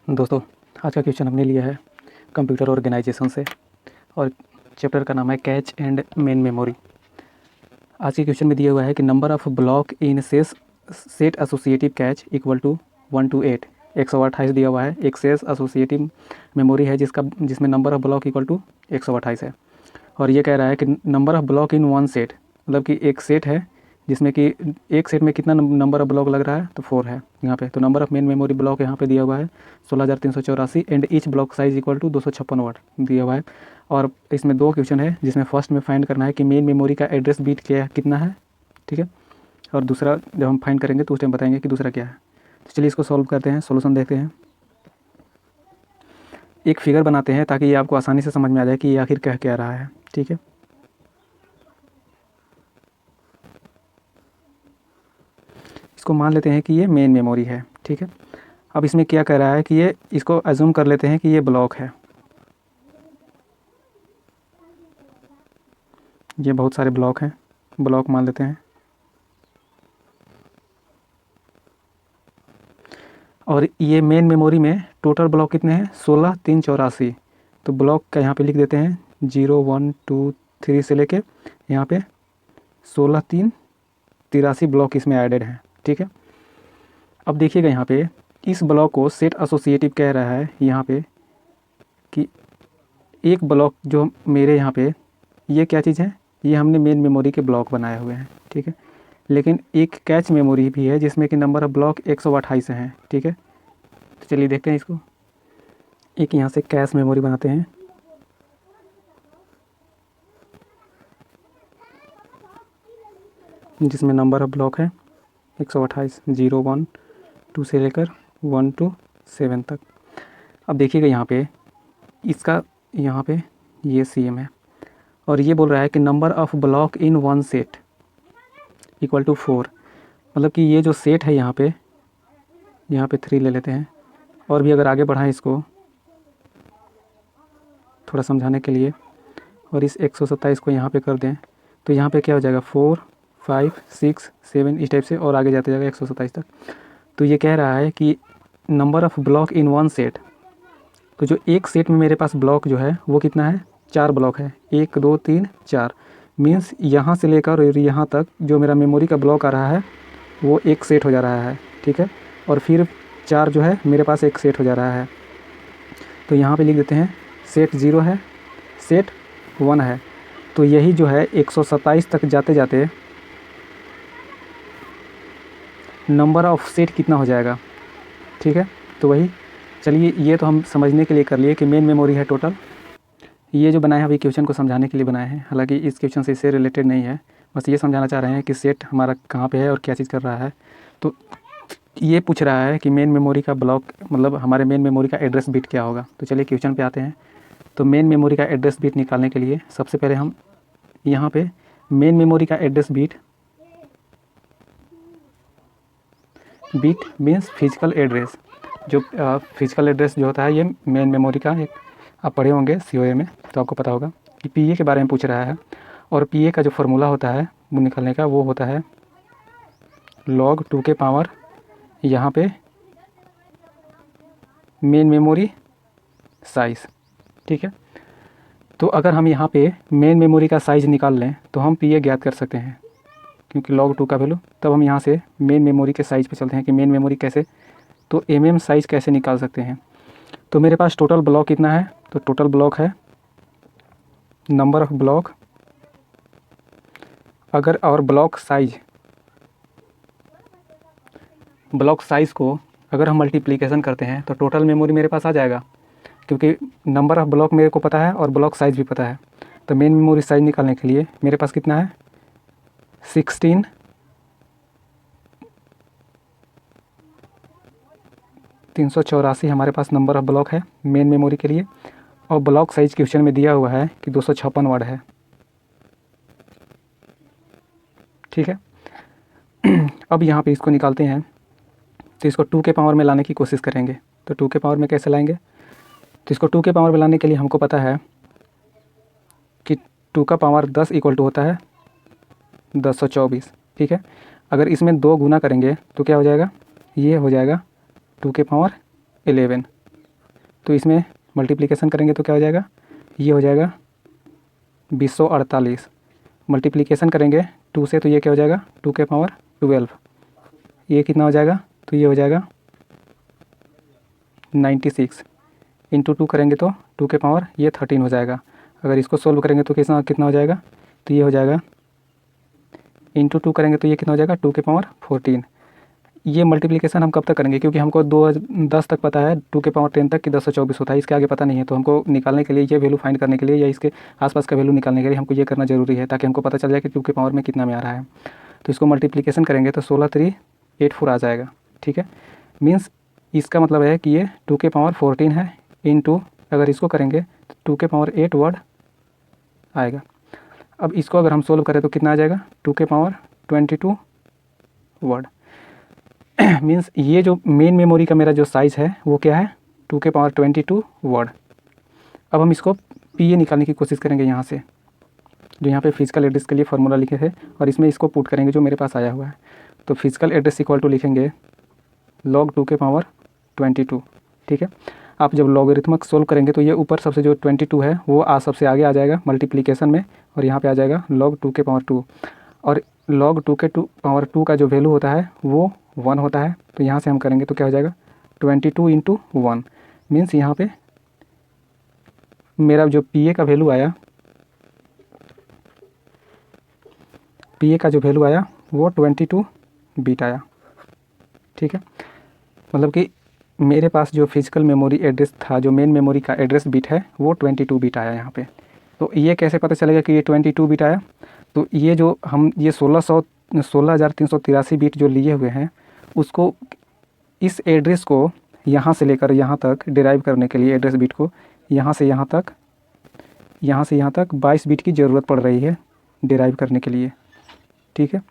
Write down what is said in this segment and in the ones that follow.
दोस्तों, आज का क्वेश्चन हमने लिया है कंप्यूटर ऑर्गेनाइजेशन से और चैप्टर का नाम है कैच एंड मेन मेमोरी। आज के क्वेश्चन में दिया हुआ है कि number of block in set associative cache equal to 1 to 8। 128 दिया हुआ है। एक सेट एसोसिएटिव मेमोरी है जिसमें number of block equal to 128 है। और ये कह रहा है कि number of block in one set, मतलब कि एक सेट है जिसमें कि एक सेट में कितना नंबर ऑफ़ ब्लॉक लग रहा है, तो 4 है यहाँ पे। तो number of main memory block यहाँ पे दिया हुआ है 16,384 and each block size equal to 256 word दिया हुआ है। और इसमें दो क्वेश्चन है जिसमें फर्स्ट में फाइंड करना है कि मेन मेमोरी का एड्रेस बीट कितना है, ठीक है। और दूसरा जब हम फाइंड करेंगे तो उस टाइम बताएंगे कि दूसरा क्या है। तो चलिए इसको सॉल्व करते हैं, सोल्यूशन देखते हैं। एक फिगर बनाते हैं ताकि ये आपको आसानी से समझ में आ जाए कि ये आखिर कह क्या रहा है, ठीक है। इसको मान लेते हैं कि ये मेन मेमोरी है, ठीक है। अब इसमें क्या कह रहा है कि ये इसको एज्यूम कर लेते हैं कि ये ब्लॉक है। ये बहुत सारे ब्लॉक हैं, ब्लॉक मान लेते हैं। और ये मेन मेमोरी में टोटल ब्लॉक कितने हैं, 16,384। तो ब्लॉक का यहाँ पे लिख देते हैं 0 1 2 3 से लेके यहाँ पे 16,383 ब्लॉक इसमें ऐडेड हैं, ठीक है। अब देखिएगा यहाँ पे इस ब्लॉक को सेट एसोसिएटिव कह रहा है यहाँ पे कि एक ब्लॉक जो मेरे यहाँ पे ये क्या चीज़ है, ये हमने मेन मेमोरी के ब्लॉक बनाए हुए हैं, ठीक है। लेकिन एक कैच मेमोरी भी है जिसमें कि नंबर ऑफ़ ब्लॉक 128 हैं, ठीक है। तो चलिए देखते हैं इसको। एक यहाँ से कैश मेमोरी बनाते हैं। जिसमें नंबर ऑफ़ ब्लॉक है 128, 0 1 2 से लेकर 1 to 7 तक। अब देखिएगा यहाँ पे इसका यहाँ पे ये CM है और ये बोल रहा है कि number of block in one set equal to 4। मतलब कि ये जो सेट है यहाँ पे 3 ले लेते हैं। और भी अगर आगे बढ़ाएं इसको थोड़ा समझाने के लिए और इस 127 को यहाँ पे कर दें तो यहाँ पे क्या हो जाएगा 4 5 6 7 इस टाइप से और आगे जाते जाएगा 127 तक। तो ये कह रहा है कि number of block in one set, तो जो एक सेट में मेरे पास ब्लॉक जो है वो कितना है, 4 ब्लॉक है, 1 2 3 4। मीन्स यहाँ से लेकर और यहाँ तक जो मेरा मेमोरी का ब्लॉक आ रहा है वो एक सेट हो जा रहा है, ठीक है। और फिर 4 जो है मेरे पास एक सेट हो जा रहा है। तो यहाँ पे लिख देते हैं सेट 0 है, सेट 1 है। तो यही जो है 127 तक जाते जाते नंबर ऑफ़ सेट कितना हो जाएगा, ठीक है। तो वही चलिए ये तो हम समझने के लिए कर लिए कि मेन मेमोरी है टोटल। ये जो बनाया है अभी क्वेश्चन को समझाने के लिए बनाए हैं, हालांकि इस क्वेश्चन से इससे रिलेटेड नहीं है, बस ये समझाना चाह रहे हैं कि सेट हमारा कहाँ पे है और क्या चीज़ कर रहा है। तो ये पूछ रहा है कि मेन मेमोरी का ब्लॉक, मतलब हमारे मेन मेमोरी का एड्रेस बिट क्या होगा। तो चलिए क्वेश्चन पे आते हैं। तो मेन मेमोरी का एड्रेस बिट निकालने के लिए सबसे पहले हम यहाँ पे मेन मेमोरी का address bit means physical address, जो फिजिकल एड्रेस जो होता है ये मेन मेमोरी का एक आप पढ़े होंगे COA में, तो आपको पता होगा कि PA के बारे में पूछ रहा है। और PA का जो फार्मूला होता है वो निकलने का वो होता है log 2 के पावर यहाँ पे मेन मेमोरी साइज़, ठीक है। तो अगर हम यहाँ पे मेन मेमोरी का साइज़ निकाल लें तो हम PA ज्ञात कर सकते हैं, क्योंकि log 2 का वैल्यू। तब हम यहाँ से मेन मेमोरी के साइज़ पे चलते हैं कि मेन मेमोरी कैसे, तो MM साइज़ कैसे निकाल सकते हैं। तो मेरे पास टोटल ब्लॉक कितना है, तो टोटल ब्लॉक है नंबर ऑफ़ ब्लॉक, अगर और ब्लॉक साइज़ को अगर हम मल्टीप्लिकेशन करते हैं तो टोटल मेमोरी मेरे पास आ जाएगा, क्योंकि नंबर ऑफ़ ब्लॉक मेरे को पता है और ब्लॉक साइज़ भी पता है। तो मेन मेमोरी साइज़ निकालने के लिए मेरे पास कितना है 16 384 हमारे पास नंबर ऑफ़ ब्लॉक है मेन मेमोरी के लिए। और ब्लॉक साइज़ क्वेश्चन में दिया हुआ है कि 256 वर्ड है, ठीक है। अब यहाँ पे इसको निकालते हैं तो इसको 2 के पावर में लाने की कोशिश करेंगे। तो 2 के पावर में कैसे लाएंगे, तो इसको 2 के पावर में लाने के लिए हमको पता है कि 2 का पावर 10 इक्वल टू होता है 1024, ठीक है। अगर इसमें 2 गुना करेंगे तो क्या हो जाएगा, ये हो जाएगा 2 के पावर 11, तो इसमें मल्टीप्लिकेशन करेंगे तो क्या हो जाएगा, ये हो जाएगा 2048। मल्टीप्लिकेशन करेंगे 2 से तो ये क्या हो जाएगा 2 के पावर 12। ये कितना हो जाएगा, तो ये हो जाएगा 96। इंटू 2 करेंगे तो 2 के पावर ये 13 हो जाएगा। अगर इसको सोल्व करेंगे तो कितना कितना हो जाएगा, तो ये हो जाएगा इंटू 2 करेंगे तो ये कितना हो जाएगा 2 के पावर 14। ये मल्टीप्लिकेशन हम कब तक करेंगे, क्योंकि हमको 10 तक पता है, 2 के पावर 10 तक कि 1024 होता है, इसके आगे पता नहीं है। तो हमको निकालने के लिए, ये वैल्यू फाइंड करने के लिए या इसके आसपास का वैल्यू निकालने के लिए हमको ये करना जरूरी है, ताकि हमको पता चल जाए कि 2 के पावर में कितना में आ रहा है। तो इसको मल्टीप्लिकेशन करेंगे तो 16384 आ जाएगा। ठीक है, मीन्स इसका मतलब है कि ये 2 के पावर 14 है, इंटू अगर इसको करेंगे तो 2 के पावर 8 वर्ड आएगा। अब इसको अगर हम सोल्व करें तो कितना आ जाएगा, 2 के पावर 22 वर्ड। मीन्स ये जो मेन मेमोरी का मेरा जो साइज़ है वो क्या है, 2 के पावर 22 वर्ड। अब हम इसको पीए निकालने की कोशिश करेंगे यहाँ से, जो यहाँ पे फिजिकल एड्रेस के लिए फार्मूला लिखे थे, और इसमें इसको पुट करेंगे जो मेरे पास आया हुआ है। तो फिजिकल एड्रेस इक्वल टू लिखेंगे log 2 के पावर 22। ठीक है, आप जब लॉगरिथमिक सोल्व करेंगे तो ये ऊपर सबसे जो 22 है वो सबसे आगे आ जाएगा मल्टीप्लिकेशन में, और यहाँ पे आ जाएगा log 2 के पावर 2। और log 2 के पावर 2 का जो वैल्यू होता है वो 1 होता है। तो यहाँ से हम करेंगे तो क्या हो जाएगा 22 इंटू 1। मीन्स यहाँ पे मेरा जो पी ए का वैल्यू आया, पी ए का जो वैल्यू आया वो 22 बिट आया। ठीक है, मतलब कि मेरे पास जो फिजिकल मेमोरी एड्रेस था, जो मेन मेमोरी का एड्रेस बिट है वो 22 बिट आया यहाँ पे। तो ये कैसे पता चलेगा कि ये 22 बिट आया, तो ये जो हम ये 16,383 बिट जो लिए हुए हैं उसको, इस एड्रेस को यहाँ से लेकर यहाँ तक डिराइव करने के लिए, एड्रेस बिट को यहाँ से यहाँ तक 22 बिट की ज़रूरत पड़ रही है डिराइव करने के लिए। ठीक है,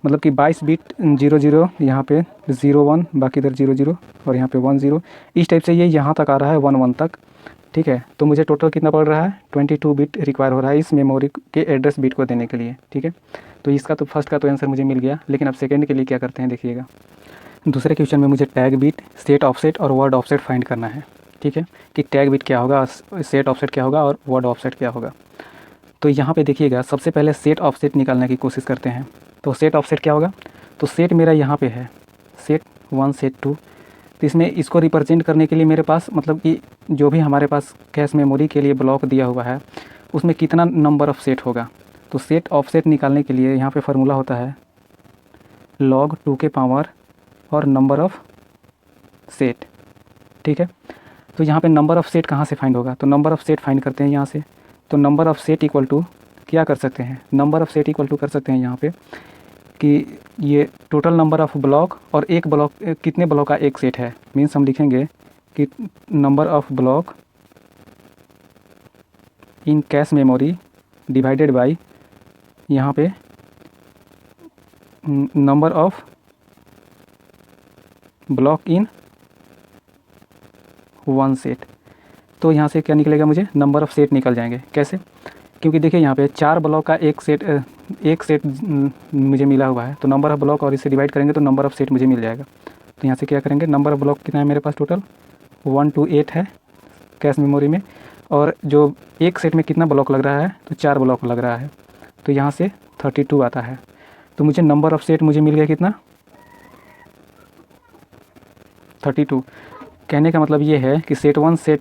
मतलब कि 22 बिट 00, यहाँ पे 01, बाकी इधर 00 और यहाँ पे 10, इस टाइप से ये यहाँ तक आ रहा है 11 तक। ठीक है, तो मुझे टोटल कितना पड़ रहा है 22 बिट रिक्वायर हो रहा है इस मेमोरी के एड्रेस बिट को देने के लिए। ठीक है, तो इसका तो फर्स्ट का तो आंसर मुझे मिल गया, लेकिन अब सेकेंड के लिए क्या करते हैं देखिएगा। दूसरे क्वेश्चन में मुझे टैग बिट, सेट ऑफसेट और वर्ड ऑफसेट फाइंड करना है। ठीक है, कि टैग बिट क्या होगा, सेट ऑफसेट क्या होगा और वर्ड ऑफसेट क्या होगा। तो यहाँ पे देखिएगा, सबसे पहले सेट ऑफसेट निकालने की कोशिश करते हैं। तो सेट ऑफसेट क्या होगा, तो सेट मेरा यहाँ पे है सेट 1 सेट 2। तो इसमें इसको रिप्रेजेंट करने के लिए मेरे पास, मतलब कि जो भी हमारे पास कैश मेमोरी के लिए ब्लॉक दिया हुआ है उसमें कितना नंबर ऑफ़ सेट होगा। तो सेट ऑफसेट निकालने के लिए यहाँ पे फार्मूला होता है log 2 के पावर और नंबर ऑफ़ सेट। ठीक है, तो यहाँ पे नंबर ऑफ़ सेट कहाँ से फाइंड होगा, तो नंबर ऑफ़ सेट फाइंड करते हैं यहाँ से। तो number of set equal to क्या कर सकते हैं, number of set equal to कर सकते हैं यहाँ पे कि ये टोटल नंबर ऑफ़ ब्लॉक और एक ब्लॉक, कितने ब्लॉक का एक सेट है। मीन्स हम लिखेंगे कि number of block in cache memory divided by यहाँ पे number of block in 1 set. तो यहाँ से क्या निकलेगा, मुझे नंबर ऑफ़ सेट निकल जाएंगे। कैसे, क्योंकि देखिए यहाँ पे 4 ब्लॉक का एक सेट मुझे मिला हुआ है, तो नंबर ऑफ़ ब्लॉक और इसे डिवाइड करेंगे तो नंबर ऑफ़ सेट मुझे मिल जाएगा। तो यहाँ से क्या करेंगे, नंबर ऑफ़ ब्लॉक कितना है मेरे पास, टोटल 1 to 8 है कैश मेमोरी में, और जो एक सेट में कितना ब्लॉक लग रहा है, तो 4 ब्लॉक लग रहा है, तो यहाँ से 32 आता है। तो मुझे नंबर ऑफ़ सेट मुझे मिल गया कितना, 32। कहने का मतलब ये है कि set 1 set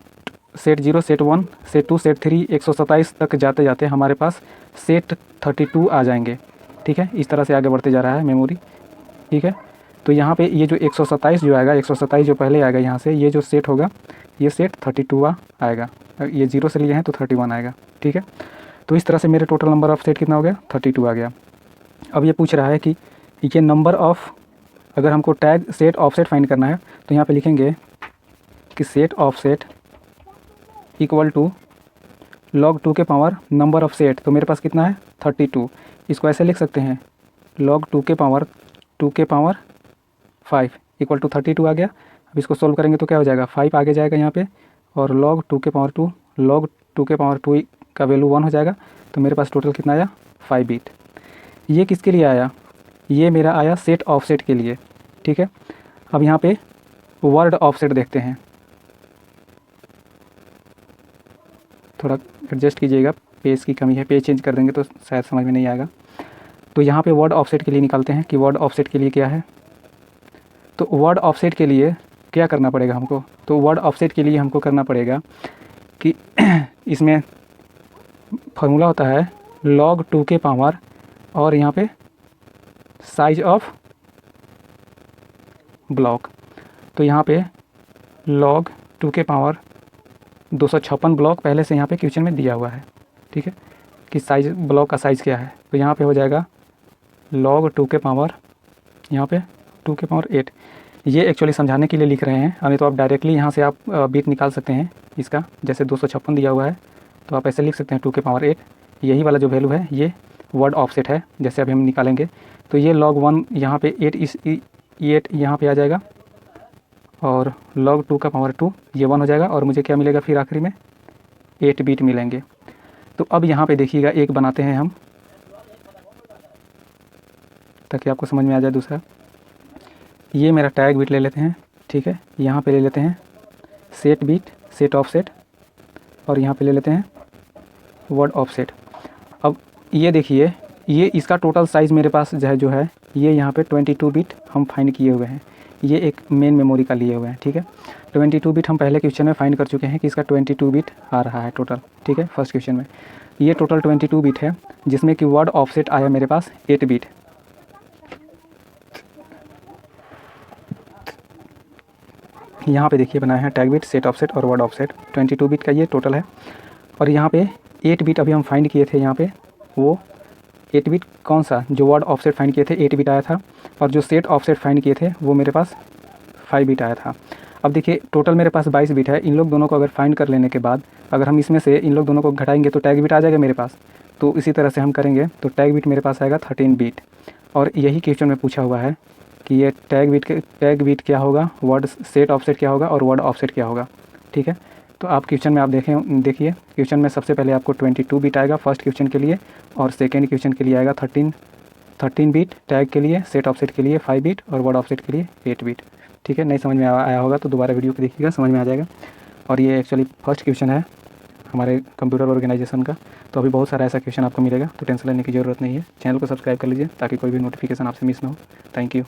0 set 1 set 2 set 3 127 तक जाते जाते हमारे पास सेट 32 आ जाएंगे। ठीक है, इस तरह से आगे बढ़ते जा रहा है मेमोरी। ठीक है, तो यहाँ पे ये जो 127 जो आएगा, 127 जो पहले आएगा यहाँ से, ये जो सेट होगा ये सेट 32 आएगा। ये 0 से लिए हैं तो 31 आएगा। ठीक है, तो इस तरह से मेरे टोटल नंबर ऑफ़ सेट कितना हो गया, 32 आ गया। अब ये पूछ रहा है कि ये नंबर ऑफ़, अगर हमको टैग सेट ऑफसेट फाइंड करना है तो यहाँ पे लिखेंगे कि set offset equal to log 2 के पावर नंबर ऑफ़ सेट। तो मेरे पास कितना है 32। इसको ऐसे लिख सकते हैं log 2 के पावर 5 इक्वल टू 32 आ गया। अब इसको सोल्व करेंगे तो क्या हो जाएगा, 5 आगे जाएगा यहाँ पे, और log 2 के पावर 2 का वैल्यू 1 हो जाएगा। तो मेरे पास टोटल कितना आया 5 बिट। ये किसके लिए आया, ये मेरा आया सेट ऑफसेट के लिए। ठीक है, अब यहाँ पे वर्ड ऑफसेट देखते हैं। थोड़ा एडजस्ट कीजिएगा, पेज की कमी है, पेज चेंज कर देंगे तो शायद समझ में नहीं आएगा। तो यहाँ पे वर्ड ऑफसेट के लिए निकालते हैं कि वर्ड ऑफसेट के लिए क्या है। तो वर्ड ऑफसेट के लिए क्या करना पड़ेगा हमको, तो वर्ड ऑफसेट के लिए हमको करना पड़ेगा कि इसमें फार्मूला होता है log 2 के पावर और यहाँ पे साइज ऑफ ब्लॉक। तो यहाँ पे log 2 के पावर 256 ब्लॉक पहले से यहाँ पे क्वेश्चन में दिया हुआ है, ठीक है, कि साइज ब्लॉक का साइज़ क्या है। तो यहाँ पे हो जाएगा log 2 के पावर, यहाँ पे 2 के पावर 8। ये एक्चुअली समझाने के लिए लिख रहे हैं, नहीं तो आप डायरेक्टली यहाँ से आप बीट निकाल सकते हैं इसका। जैसे 256 दिया हुआ है तो आप ऐसे लिख सकते हैं 2 के पावर 8। यही वाला जो वैल्यू है ये वर्ड ऑफसेट है, जैसे अभी हम निकालेंगे। तो ये log 1 यहाँ पे 8 यहाँ पे आ जाएगा और log 2 का पावर 2 ये 1 हो जाएगा और मुझे क्या मिलेगा फिर आखिरी में 8 बीट मिलेंगे। तो अब यहाँ पे देखिएगा एक बनाते हैं हम ताकि आपको समझ में आ जाए। दूसरा ये मेरा टैग बीट ले लेते हैं, ठीक है, यहाँ पे ले लेते हैं सेट बीट, सेट ऑफसेट, और यहाँ पे ले लेते हैं वर्ड ऑफसेट। अब ये देखिए ये इसका टोटल साइज़ मेरे पास जो है ये यहाँ पे 22 बिट हम फाइंड किए हुए हैं। ये एक मेन मेमोरी का लिए हुए हैं, ठीक है। 22 बिट हम पहले क्वेश्चन में फाइंड कर चुके हैं कि इसका 22 बिट आ रहा है टोटल, ठीक है, फर्स्ट क्वेश्चन में। ये टोटल 22 बिट है जिसमें कि वर्ड ऑफसेट आया मेरे पास 8 बिट। यहाँ पे देखिए बनाए हैं टैग बिट, सेट ऑफसेट और वर्ड ऑफसेट। 22 बिट का ये टोटल है और यहाँ पे 8 बिट अभी हम फाइंड किए थे। यहाँ पे वो 8 बिट कौन सा, जो वर्ड ऑफसेट फाइंड किए थे 8 बिट आया था, और जो सेट ऑफसेट फाइंड किए थे वो मेरे पास 5 बिट आया था। अब देखिए टोटल मेरे पास 22 बिट है। इन लोग दोनों को अगर फाइंड कर लेने के बाद अगर हम इसमें से इन लोग दोनों को घटाएंगे तो टैग बिट आ जाएगा मेरे पास। तो इसी तरह से हम करेंगे तो टैग बिट मेरे पास आएगा 13 बिट। और यही क्वेश्चन में पूछा हुआ है कि ये टैग बिट क्या होगा, वर्ड सेट ऑफसेट क्या होगा और वर्ड ऑफसेट क्या होगा, ठीक है। तो आप क्वेश्चन में आप देखिए क्वेश्चन में सबसे पहले आपको 22 बिट आएगा फर्स्ट क्वेश्चन के लिए, और सेकेंड क्वेश्चन के लिए आएगा 13 बिट, टैग के लिए, सेट ऑफसेट के लिए 5 बिट और वर्ड ऑफसेट के लिए 8 बिट, ठीक है। नहीं समझ में आया होगा तो दोबारा वीडियो को देखिएगा, समझ में आ जाएगा। और ये एक्चुअली फर्स्ट क्वेश्चन है हमारे कंप्यूटर ऑर्गेनाइजेशन का। तो अभी बहुत सारा ऐसा क्वेश्चन आपको मिलेगा, तो टेंशन लेने की ज़रूरत नहीं है। चैनल को सब्सक्राइब कर लीजिए ताकि कोई भी नोटिफिकेशन आपसे मिस ना हो। Thank you.